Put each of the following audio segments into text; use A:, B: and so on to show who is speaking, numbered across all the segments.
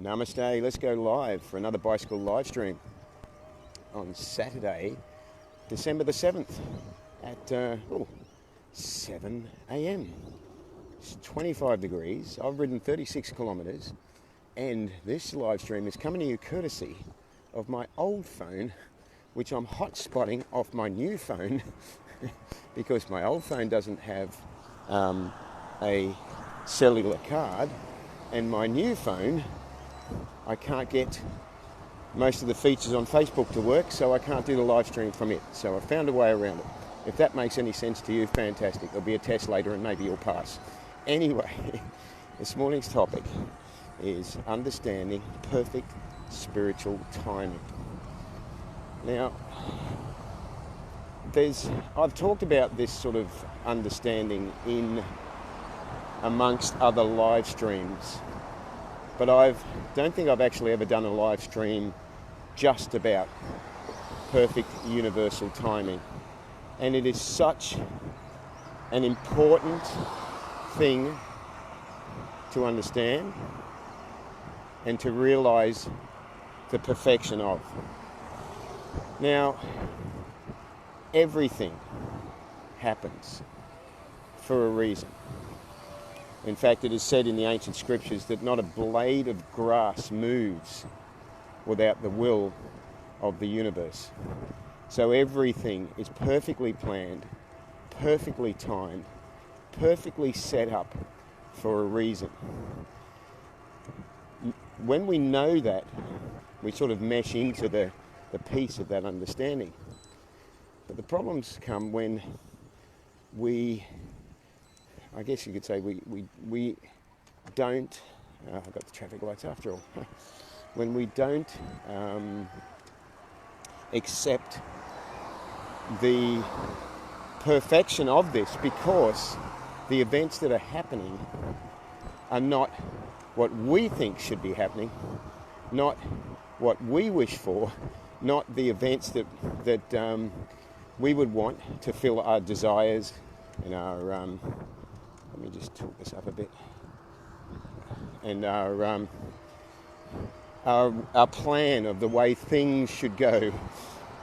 A: Namaste, let's go live for another bicycle live stream on Saturday, December the 7th at 7 a.m. It's 25 degrees. I've ridden 36 kilometres and this live stream is coming to you courtesy of my old phone, which I'm hotspotting off my new phone because my old phone doesn't have a cellular card, and my new phone, I can't get most of the features on Facebook to work, so I can't do the live stream from it. So I found a way around it. If that makes any sense to you, fantastic. There'll be a test later and maybe you'll pass. Anyway, this morning's topic is understanding perfect spiritual timing. Now, I've talked about this sort of understanding in amongst other live streams, but don't think I've actually ever done a live stream just about perfect universal timing. And it is such an important thing to understand and to realize the perfection of. Now, everything happens for a reason. In fact, it is said in the ancient scriptures that not a blade of grass moves without the will of the universe. So everything is perfectly planned, perfectly timed, perfectly set up for a reason. When we know that, we sort of mesh into the piece of that understanding. But the problems come when I guess you could say we don't, I've got the traffic lights after all, when we don't accept the perfection of this, because the events that are happening are not what we think should be happening, not what we wish for, not the events that we would want to fill our desires and our let me just tilt this up a bit. And our plan of the way things should go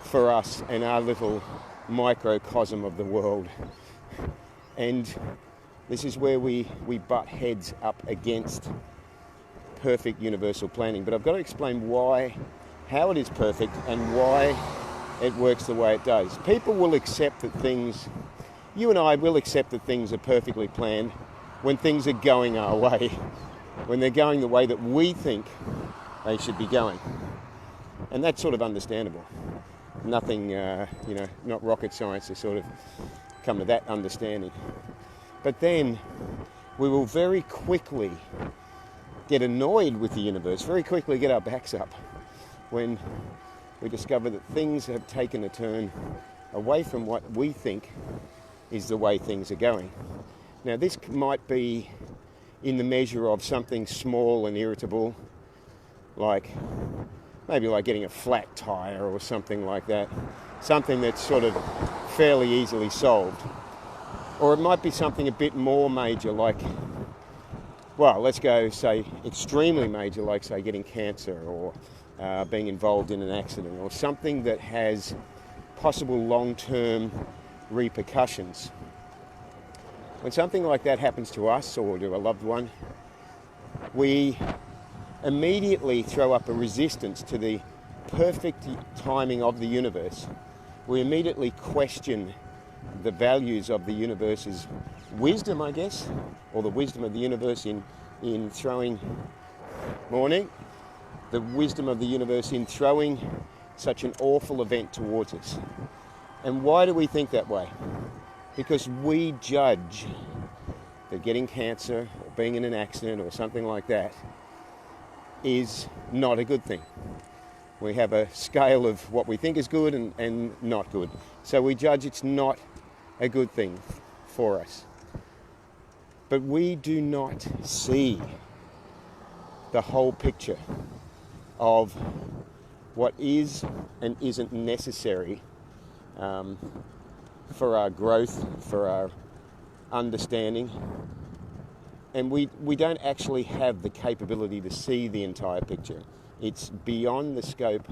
A: for us and our little microcosm of the world. And this is where we butt heads up against perfect universal planning. But I've got to explain how it is perfect and why it works the way it does. People will accept that you and I will accept that things are perfectly planned when things are going our way, when they're going the way that we think they should be going. And that's sort of understandable. Nothing, not rocket science to sort of come to that understanding. But then we will very quickly get annoyed with the universe, very quickly get our backs up when we discover that things have taken a turn away from what we think is the way things are going. Now, this might be in the measure of something small and irritable, maybe like getting a flat tire or something like that, something that's sort of fairly easily solved. Or it might be something a bit more major, let's go say extremely major, like say getting cancer or being involved in an accident, or something that has possible long-term repercussions. When something like that happens to us or to a loved one, we immediately throw up a resistance to the perfect timing of the universe. We immediately question the values of the universe's wisdom, I guess, or the wisdom of the universe in throwing the wisdom of the universe in throwing such an awful event towards us. And why do we think that way? Because we judge that getting cancer or being in an accident or something like that is not a good thing. We have a scale of what we think is good and not good. So we judge it's not a good thing for us. But we do not see the whole picture of what is and isn't necessary for our growth, for our understanding, and we don't actually have the capability to see the entire picture. It's beyond the scope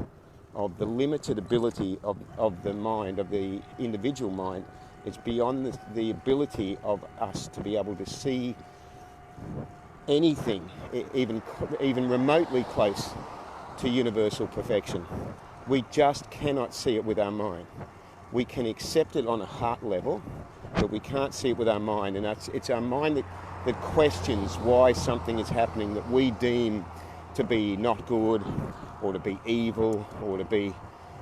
A: of the limited ability of the mind, of the individual mind. It's beyond the ability of us to be able to see anything, even remotely close to universal perfection. We just cannot see it with our mind. We can accept it on a heart level, but we can't see it with our mind. And it's our mind that questions why something is happening that we deem to be not good, or to be evil, or to be,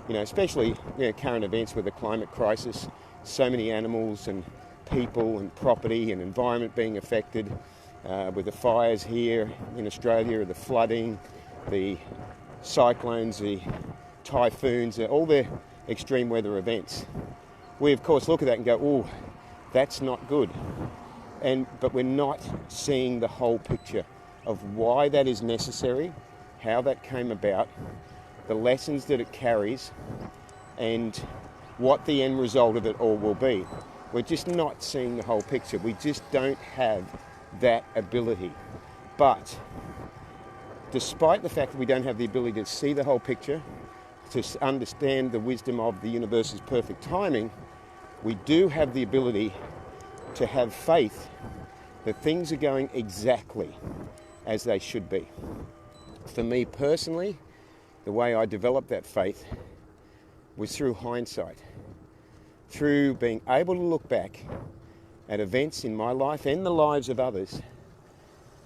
A: especially current events with the climate crisis, so many animals and people and property and environment being affected, with the fires here in Australia, the flooding, the cyclones, the typhoons, all the extreme weather events. We of course look at that and go, oh, that's not good. But we're not seeing the whole picture of why that is necessary, how that came about, the lessons that it carries, and what the end result of it all will be. We're just not seeing the whole picture. We just don't have that ability. But despite the fact that we don't have the ability to see the whole picture, to understand the wisdom of the universe's perfect timing, we do have the ability to have faith that things are going exactly as they should be. For me personally, the way I developed that faith was through hindsight, through being able to look back at events in my life and the lives of others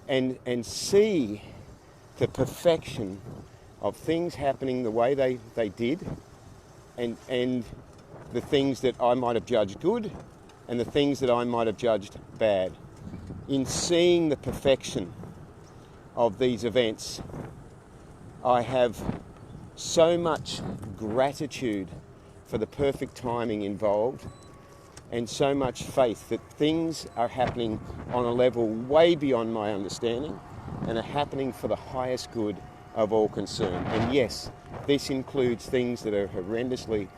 A: and see the perfection of things happening the way they did, and the things that I might have judged good and the things that I might have judged bad. In seeing the perfection of these events, I have so much gratitude for the perfect timing involved, and so much faith that things are happening on a level way beyond my understanding and are happening for the highest good of all concerned. And yes, this includes things that are horrendously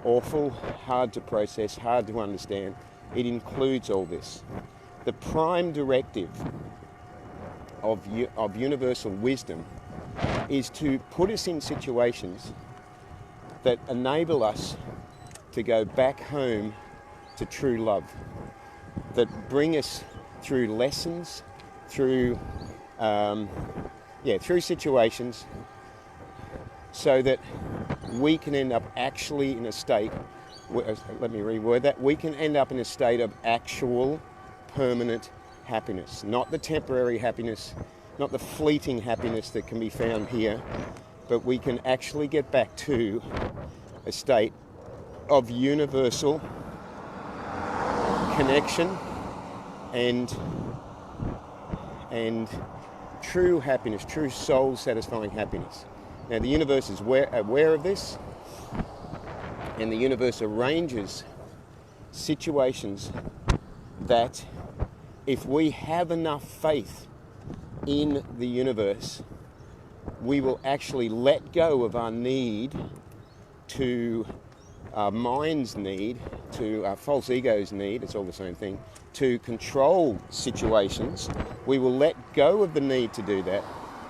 A: awful, hard to process, hard to understand. It includes all this. The prime directive of universal wisdom is to put us in situations that enable us to go back home to true love, that bring us through lessons, through situations, so that we can end up actually in a state, let me reword that, we can end up in a state of actual permanent happiness, not the temporary happiness, not the fleeting happiness that can be found here, but we can actually get back to a state of universal connection and true happiness, true soul-satisfying happiness. Now, the universe is aware of this, and the universe arranges situations that, if we have enough faith in the universe, we will actually let go of our need to our mind's need, to our false ego's need, it's all the same thing, to control situations. We will let go of the need to do that,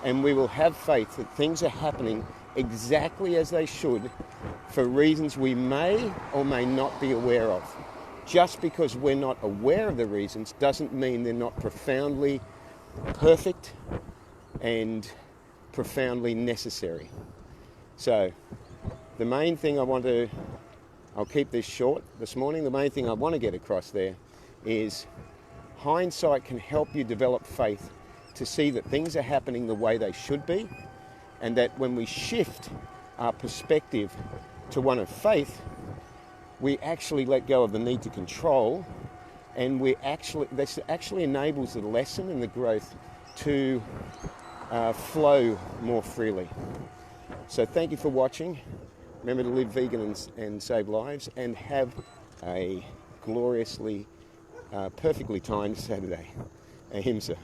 A: and we will have faith that things are happening exactly as they should for reasons we may or may not be aware of. Just because we're not aware of the reasons doesn't mean they're not profoundly perfect and profoundly necessary. So, the main thing I'll keep this short this morning, the main thing I want to get across there is hindsight can help you develop faith to see that things are happening the way they should be, and that when we shift our perspective to one of faith, we actually let go of the need to control, and this actually enables the lesson and the growth to flow more freely. So thank you for watching. Remember to live vegan and save lives, and have a gloriously, perfectly timed Saturday. Ahimsa.